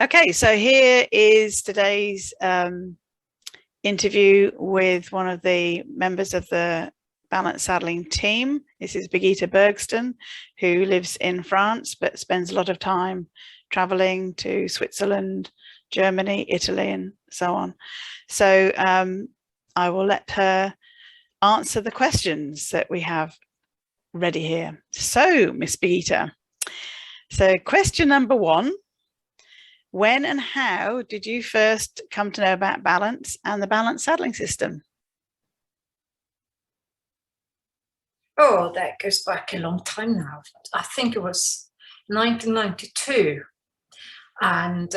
Okay, so here is today's interview with one of the members of the Balance Saddling team. This is Birgitta Bergsten, who lives in France but spends a lot of time traveling to Switzerland, Germany, Italy, and so on. So I will let her answer the questions that we have ready here. So, Miss Birgitta, so question number one. When and how did you first come to know about balance and the balance saddling system? Oh, that goes back a long time now. I think it was 1992. And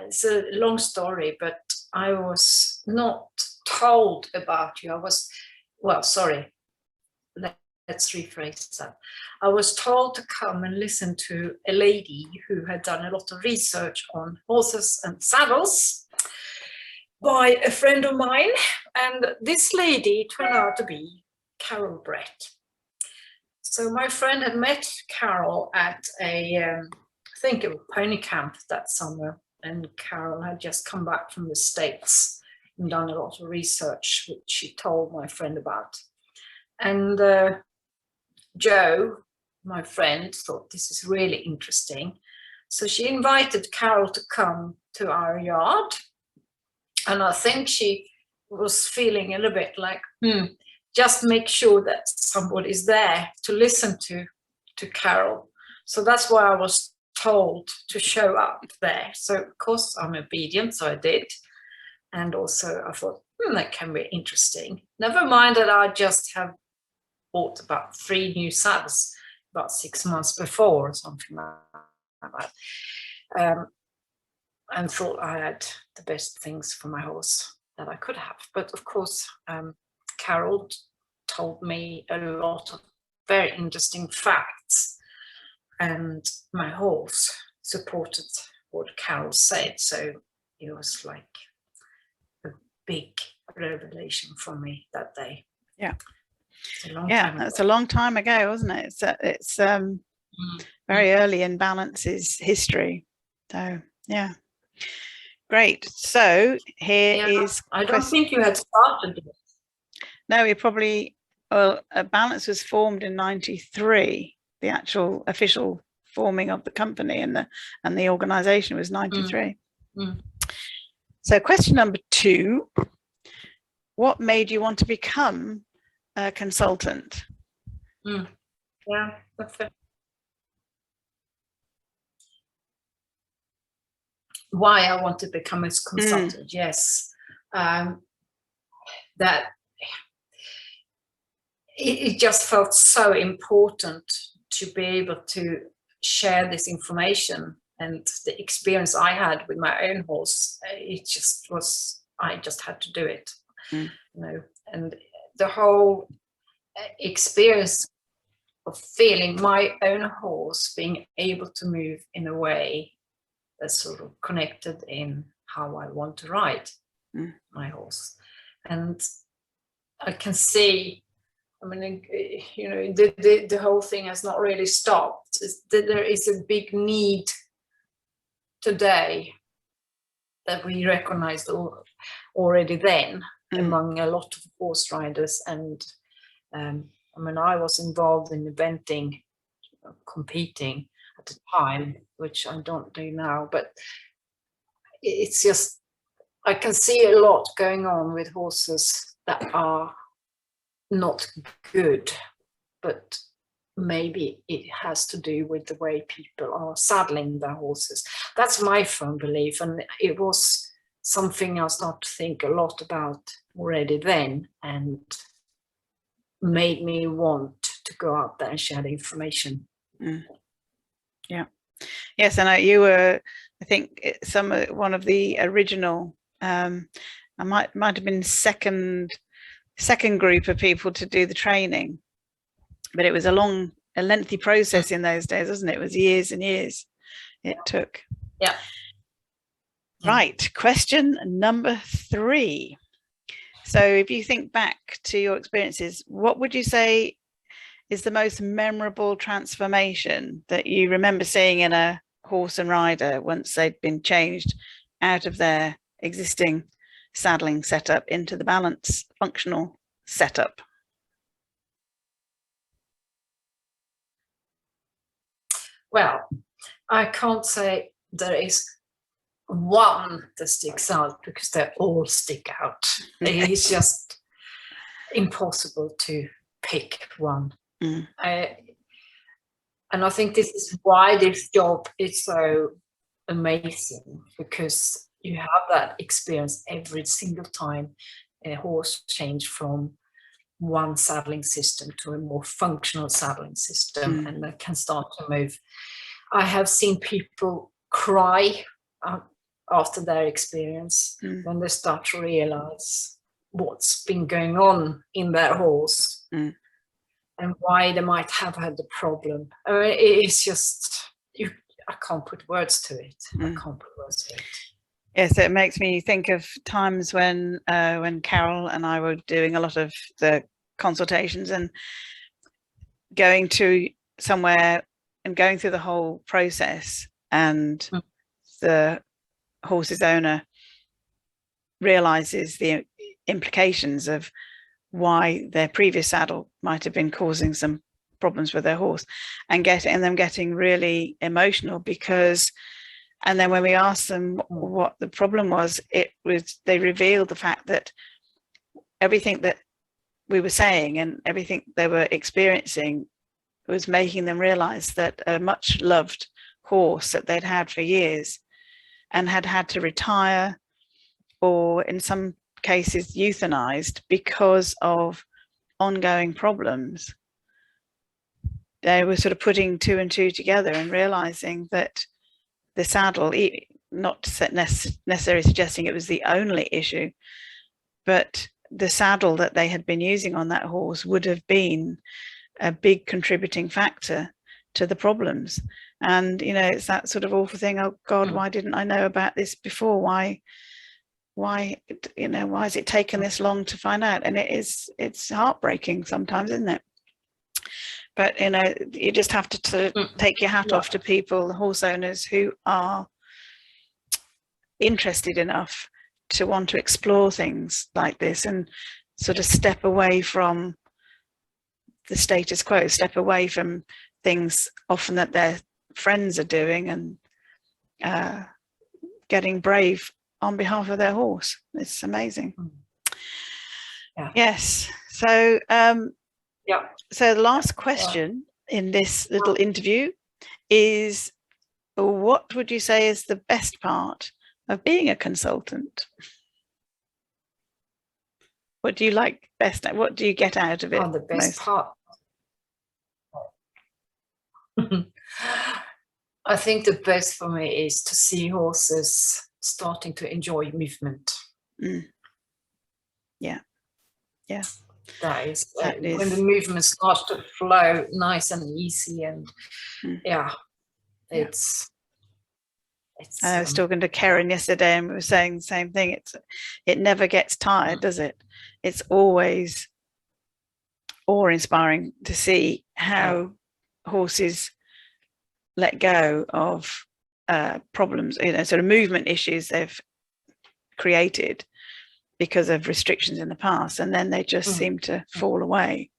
it's a long story, but I was not told about you. Let's rephrase that. I was told to come and listen to a lady who had done a lot of research on horses and saddles by a friend of mine. And this lady turned out to be Carol Brett. So my friend had met Carol at I think it was pony camp that summer. And Carol had just come back from the States and done a lot of research, which she told my friend about. And Joe, my friend, thought this is really interesting. So she invited Carol to come to our yard. And I think she was feeling a little bit like, just make sure that somebody's there to listen to Carol. So that's why I was told to show up there. So of course I'm obedient, so I did. And also I thought, that can be interesting. Never mind that I just have bought about 3 new saddles about 6 months before or something like that, and thought I had the best things for my horse that I could have. But of course, Carol told me a lot of very interesting facts, and my horse supported what Carol said. So it was like a big revelation for me that day. Yeah. That's a long time ago, wasn't it? It's very early in Balance's history. So yeah, great. So here is. I don't think you had started it. No, we probably. Well, Balance was formed in '93. The actual official forming of the company and the organisation was '93. So question number 2: what made you want to become a consultant? Yeah, that's it. Why I want to become a consultant? Yes, that it just felt so important to be able to share this information, and the experience I had with my own horse. It just was. I just had to do it, you know, and the whole experience of feeling my own horse being able to move in a way that's sort of connected in how I want to ride my horse. And I can see, I mean, you know, the whole thing has not really stopped. There is a big need today that we recognized already then among a lot of horse riders. And I mean, I was involved in eventing, competing at the time, which I don't do now, but it's just, I can see a lot going on with horses that are not good, but maybe it has to do with the way people are saddling their horses. That's my firm belief, and it was something I started to think a lot about already then, and made me want to go out there and share the information. Yeah. Yes, and you were, I think, one of the original. I might have been second group of people to do the training, but it was a lengthy process in those days, wasn't it? It was years and years it took. Yeah. Right. Question number 3. So if you think back to your experiences, what would you say is the most memorable transformation that you remember seeing in a horse and rider once they'd been changed out of their existing saddling setup into the balance functional setup? Well, I can't say there is one that sticks out, because they all stick out. It's just impossible to pick one. And I think this is why this job is so amazing, because you have that experience every single time a horse change from one saddling system to a more functional saddling system, and they can start to move. I have seen people cry after their experience when they start to realize what's been going on in their horse and why they might have had the problem. I mean, it's just, I can't put words to it. I can't put words to it. Yes, it makes me think of times when Carol and I were doing a lot of the consultations and going to somewhere and going through the whole process, and the horse's owner realizes the implications of why their previous saddle might have been causing some problems with their horse, and them getting really emotional, because, and then when we asked them what the problem was, they revealed the fact that everything that we were saying and everything they were experiencing was making them realize that a much loved horse that they'd had for years and had to retire, or in some cases euthanized, because of ongoing problems. They were sort of putting two and two together and realizing that the saddle, not necessarily suggesting it was the only issue, but the saddle that they had been using on that horse would have been a big contributing factor to the problems. And, you know, it's that sort of awful thing, oh God, why didn't I know about this before? Why, you know, why has it taken this long to find out? And it's heartbreaking sometimes, isn't it? But, you know, you just have to take your hat off to people, horse owners, who are interested enough to want to explore things like this and sort of step away from the status quo, step away from things often that their friends are doing, and getting brave on behalf of their horse. It's amazing. Yes. So so the last question in this little interview is, what would you say is the best part of being a consultant? What do you like best? What do you get out of it? The best part. I think the best for me is to see horses starting to enjoy movement. Yeah. That is when the movement starts to flow nice and easy, and it's I was talking to Karen yesterday, and we were saying the same thing. It never gets tired, does it? It's always awe-inspiring to see how horses let go of problems, you know, sort of movement issues they've created because of restrictions in the past, and then they just seem to fall away.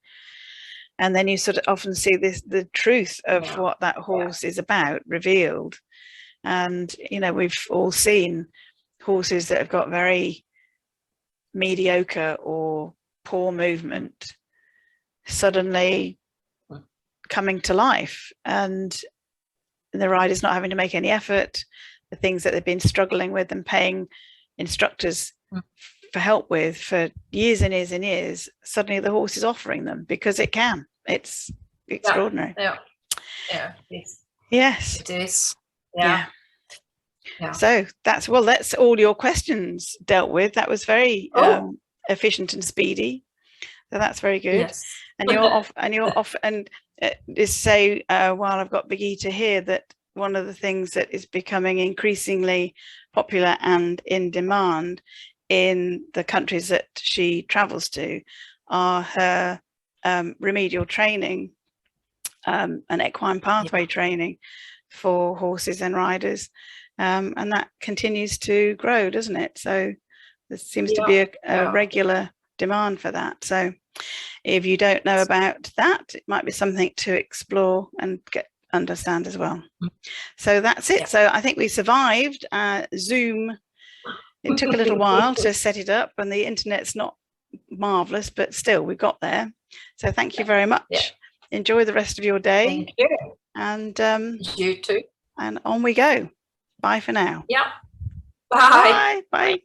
And then you sort of often see the truth of what that horse is about revealed. And, you know, we've all seen horses that have got very mediocre or poor movement suddenly coming to life, and the rider's not having to make any effort. The things that they've been struggling with and paying instructors for help with for years and years and years, suddenly the horse is offering them because it can. It's extraordinary. Yes, it is. So that's all your questions dealt with. That was very efficient and speedy, so that's very good. And you're off and just say while I've got Birgitta here, that one of the things that is becoming increasingly popular and in demand in the countries that she travels to are her remedial training and equine pathway training, for horses and riders, and that continues to grow, doesn't it? So there seems to be a regular demand for that. So if you don't know about that, it might be something to explore and understand as well. So that's it. So I think we survived Zoom. It took a little while to set it up, and the internet's not marvelous, but still we got there. So thank you very much. Enjoy the rest of your day. Thank you. And you too. And on we go. Bye for now. Bye. Bye.